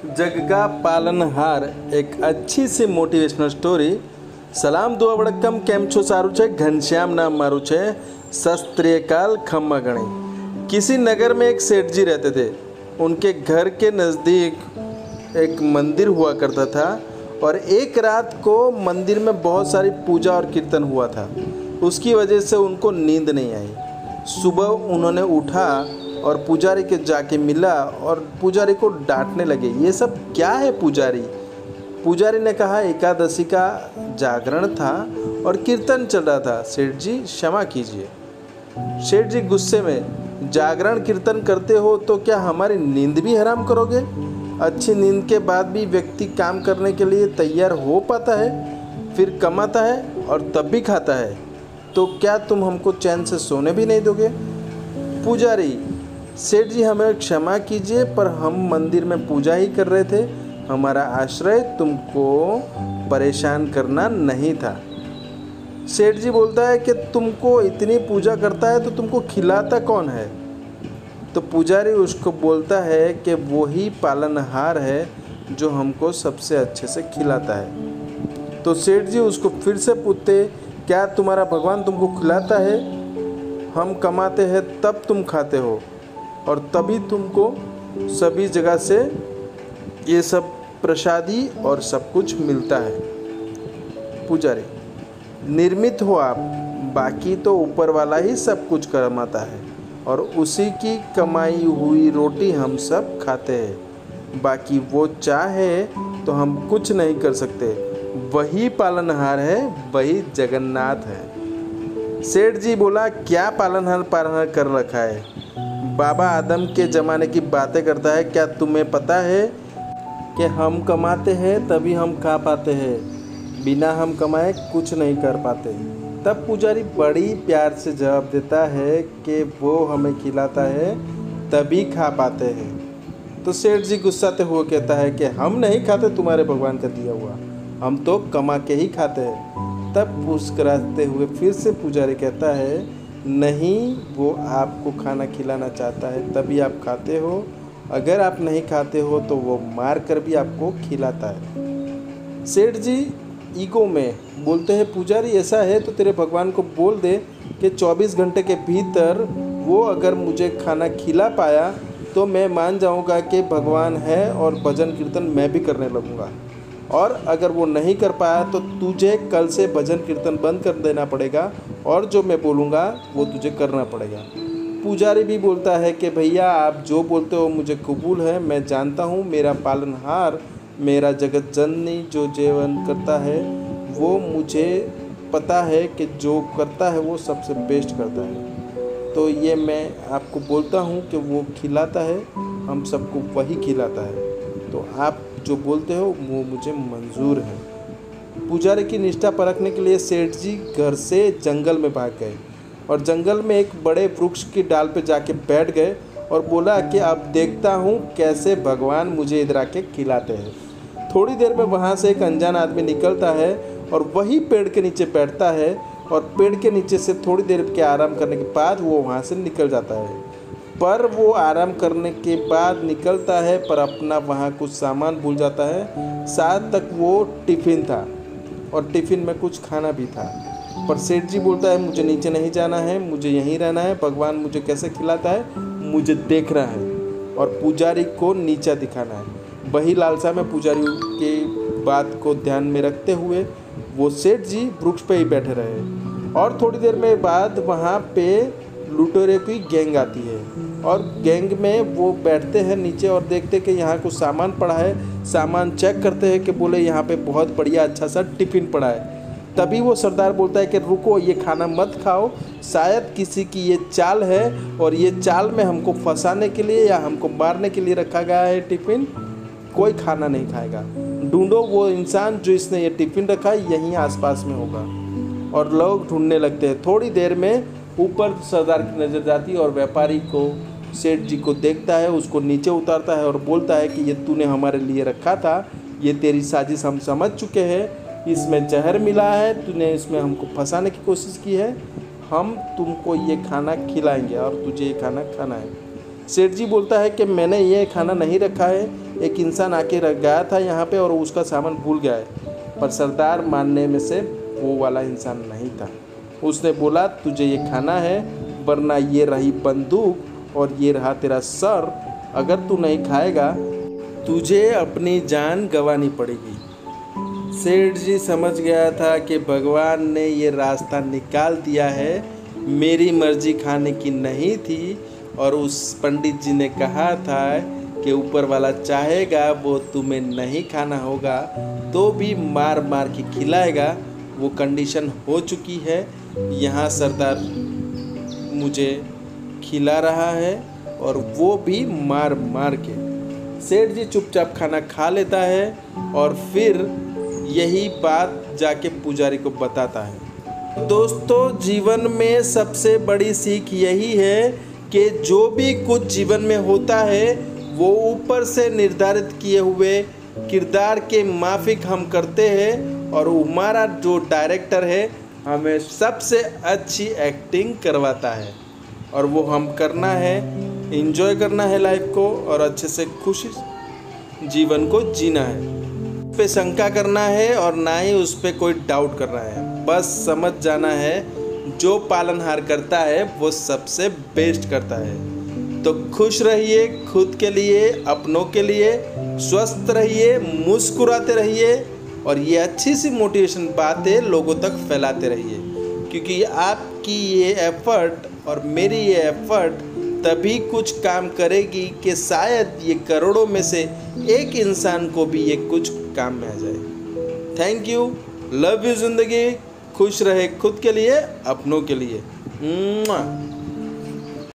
जग का पालनहार एक अच्छी सी मोटिवेशनल स्टोरी। सलाम दुआ वड़क्कम केम छो सारू छे। घनश्याम नाम मारू छे। शस्त्रियकाल खम्मा गणी। किसी नगर में एक सेठ जी रहते थे। उनके घर के नज़दीक एक मंदिर हुआ करता था और एक रात को मंदिर में बहुत सारी पूजा और कीर्तन हुआ था। उसकी वजह से उनको नींद नहीं आई। सुबह उन्होंने उठा और पुजारी के जाके मिला और पुजारी को डांटने लगे, ये सब क्या है पुजारी। पुजारी ने कहा एकादशी का जागरण था और कीर्तन चल रहा था, सेठ जी क्षमा कीजिए। सेठ जी गुस्से में, जागरण कीर्तन करते हो तो क्या हमारी नींद भी हराम करोगे। अच्छी नींद के बाद भी व्यक्ति काम करने के लिए तैयार हो पाता है, फिर कमाता है और तब भी खाता है, तो क्या तुम हमको चैन से सोने भी नहीं दोगे। पुजारी, सेठ जी हमें क्षमा कीजिए, पर हम मंदिर में पूजा ही कर रहे थे, हमारा आश्रय तुमको परेशान करना नहीं था। सेठ जी बोलता है कि तुमको इतनी पूजा करता है तो तुमको खिलाता कौन है। तो पुजारी उसको बोलता है कि वो ही पालनहार है जो हमको सबसे अच्छे से खिलाता है। तो सेठ जी उसको फिर से पूछते, क्या तुम्हारा भगवान तुमको खिलाता है। हम कमाते हैं तब तुम खाते हो और तभी तुमको सभी जगह से ये सब प्रसादी और सब कुछ मिलता है। पुजारी, निर्मित हो आप, बाकी तो ऊपर वाला ही सब कुछ कमाता है और उसी की कमाई हुई रोटी हम सब खाते हैं, बाकी वो चाहे तो हम कुछ नहीं कर सकते। वही पालनहार है, वही जगन्नाथ है। सेठ जी बोला, क्या पालनहार कर रखा है। बाबा आदम के ज़माने की बातें करता है। क्या तुम्हें पता है कि हम कमाते हैं तभी हम खा पाते हैं, बिना हम कमाए कुछ नहीं कर पाते। तब पुजारी बड़ी प्यार से जवाब देता है कि वो हमें खिलाता है तभी खा पाते हैं। तो सेठ जी गुस्साते हुए कहता है कि हम नहीं खाते तुम्हारे भगवान का दिया हुआ, हम तो कमा के ही खाते हैं। तब मुस्कुराते हुए फिर से पुजारी कहता है, नहीं, वो आपको खाना खिलाना चाहता है तभी आप खाते हो, अगर आप नहीं खाते हो तो वो मार कर भी आपको खिलाता है। सेठ जी ईगो में बोलते हैं, पुजारी ऐसा है तो तेरे भगवान को बोल दे कि 24 घंटे के भीतर वो अगर मुझे खाना खिला पाया तो मैं मान जाऊंगा कि भगवान है और भजन कीर्तन मैं भी करने लगूंगा, और अगर वो नहीं कर पाया तो तुझे कल से भजन कीर्तन बंद कर देना पड़ेगा और जो मैं बोलूँगा वो तुझे करना पड़ेगा। पुजारी भी बोलता है कि भैया आप जो बोलते हो मुझे कबूल है, मैं जानता हूँ मेरा पालनहार, मेरा जगत जननी जो जीवन करता है वो मुझे पता है कि जो करता है वो सबसे बेस्ट करता है, तो ये मैं आपको बोलता हूँ कि वो खिलाता है, हम सबको वही खिलाता है, तो आप जो बोलते हो वो मुझे मंजूर है। पुजारी की निष्ठा परखने के लिए सेठ जी घर से जंगल में भाग गए और जंगल में एक बड़े वृक्ष की डाल पे जाके बैठ गए और बोला कि अब देखता हूँ कैसे भगवान मुझे इधर आके खिलाते हैं। थोड़ी देर में वहाँ से एक अनजान आदमी निकलता है और वही पेड़ के नीचे बैठता है और पेड़ के नीचे से थोड़ी देर के आराम करने के बाद वो वहाँ से निकल जाता है। पर वो आराम करने के बाद निकलता है पर अपना वहाँ कुछ सामान भूल जाता है, साथ तक वो टिफ़िन था और टिफ़िन में कुछ खाना भी था। पर सेठ जी बोलता है, मुझे नीचे नहीं जाना है, मुझे यहीं रहना है, भगवान मुझे कैसे खिलाता है मुझे देखना है और पुजारी को नीचा दिखाना है। वही लालसा में पुजारी के बात को ध्यान में रखते हुए वो सेठ जी वृक्ष पे ही बैठे रहे और थोड़ी देर में बाद वहाँ पे लुटेरे की गैंग आती है और गैंग में वो बैठते हैं नीचे और देखते कि यहाँ कुछ सामान पड़ा है। सामान चेक करते हैं कि बोले यहाँ पे बहुत बढ़िया अच्छा सा टिफ़िन पड़ा है। तभी वो सरदार बोलता है कि रुको, ये खाना मत खाओ, शायद किसी की ये चाल है और ये चाल में हमको फंसाने के लिए या हमको मारने के लिए रखा गया है टिफ़िन, कोई खाना नहीं खाएगा। ढूंढो वो इंसान जो इसने ये टिफ़िन रखा है, यहीं आसपास में होगा। और लोग ढूंढने लगते हैं। थोड़ी देर में ऊपर सरदार की नज़र जाती है और व्यापारी को सेठ जी को देखता है, उसको नीचे उतारता है और बोलता है कि ये तूने हमारे लिए रखा था, ये तेरी साजिश हम समझ चुके हैं, इसमें जहर मिला है, तूने इसमें हमको फंसाने की कोशिश की है, हम तुमको ये खाना खिलाएंगे और तुझे ये खाना खाना है। सेठ जी बोलता है कि मैंने ये खाना नहीं रखा है, एक इंसान आके रख गया था यहाँ पे और उसका सामान भूल गया है, पर सरदार मानने में से वो वाला इंसान नहीं था। उसने बोला तुझे ये खाना है, वरना ये रही बंदूक और ये रहा तेरा सर, अगर तू नहीं खाएगा तुझे अपनी जान गंवानी पड़ेगी। सेठ जी समझ गया था कि भगवान ने ये रास्ता निकाल दिया है, मेरी मर्जी खाने की नहीं थी, और उस पंडित जी ने कहा था कि ऊपर वाला चाहेगा वो तुम्हें नहीं खाना होगा तो भी मार मार के खिलाएगा। वो कंडीशन हो चुकी है, यहाँ सरदार मुझे खिला रहा है और वो भी मार मार के। सेठ जी चुपचाप खाना खा लेता है और फिर यही बात जाके पुजारी को बताता है। दोस्तों, जीवन में सबसे बड़ी सीख यही है कि जो भी कुछ जीवन में होता है वो ऊपर से निर्धारित किए हुए किरदार के माफिक हम करते हैं, और हमारा जो डायरेक्टर है हमें सबसे अच्छी एक्टिंग करवाता है, और वो हम करना है, एंजॉय करना है लाइफ को, और अच्छे से खुशी जीवन को जीना है। उस पे शंका करना है और ना ही उस पे कोई डाउट करना है। बस समझ जाना है जो पालनहार करता है वो सबसे बेस्ट करता है। तो खुश रहिए, खुद के लिए, अपनों के लिए, स्वस्थ रहिए, मुस्कुराते रहिए, और ये अच्छी सी मोटिवेशन बातें लोगों तक फैलाते रहिए, क्योंकि आपकी ये एफर्ट और मेरी ये एफर्ट तभी कुछ काम करेगी कि शायद ये करोड़ों में से एक इंसान को भी ये कुछ काम में आ जाए। थैंक यू, लव यू ज़िंदगी, खुश रहे खुद के लिए, अपनों के लिए।